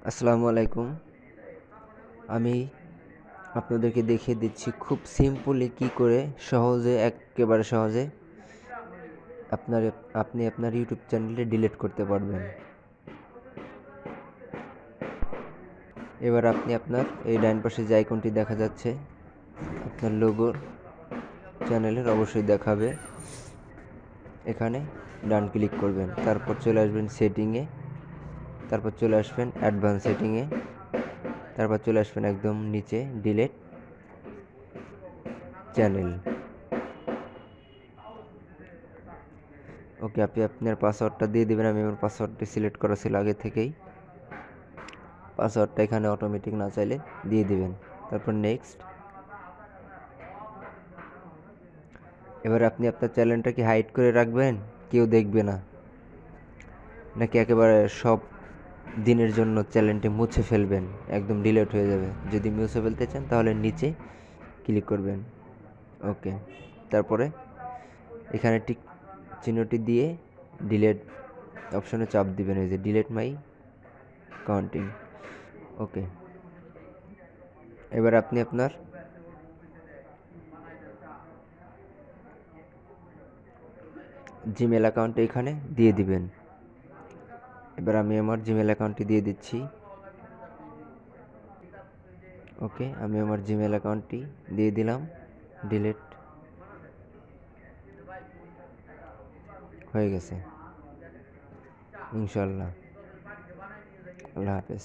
আসসালামু আলাইকুম। আমি আপনাদেরকে দেখিয়ে দিচ্ছি খুব সিম্পলি কি করে সহজে একেবারে সহজে আপনার আপনি আপনার ইউটিউব চ্যানেলটি ডিলিট করতে পারবেন। এবার আপনি আপনার এই ডান পাশে যে আইকনটি দেখা যাচ্ছে আপনার লোগোর চ্যানেলের অবশ্যই দেখাবে। এখানে ডান ক্লিক করবেন, তারপর চলে আসবেন সেটিংয়ে, তারপর চলে আসবেন অ্যাডভান্স সেটিংয়ে, তারপর চলে আসবেন একদম নিচে ডিলিট চ্যানেল। ওকে, আপনি আপনার পাসওয়ার্ডটা দিয়ে দেবেন। আমি আমার পাসওয়ার্ডটি সিলেক্ট করা ছিল আগে থেকেই। পাসওয়ার্ডটা এখানে অটোমেটিক না চাইলে দিয়ে দিবেন, তারপর নেক্সট। এবার আপনি আপনার চ্যানেলটা কি হাইড করে রাখবেন, কেউ দেখবে না, নাকি একেবারে সব দিনের জন্য চ্যানেলটি মুছে ফেলবেন, একদম ডিলিট হয়ে যাবে? যদি মুছে ফেলতে চান তাহলে নিচে ক্লিক করবেন। ওকে, তারপরে এখানে টিক চিহ্নটি দিয়ে ডিলিট অপশনে চাপ দিবেন, এই যে ডিলিট মাই কাউন্টিং। ওকে, এবার আপনি আপনার জিমেল অ্যাকাউন্টে এখানে দিয়ে দিবেন। এবার আমি আমার জিমেল অ্যাকাউন্টটি দিয়ে দিচ্ছি। ওকে, আমি আমার জিমেল অ্যাকাউন্টটি দিয়ে দিলাম। ডিলিট হয়ে গেছে ইনশাল্লাহ। আল্লাহ হাফেজ।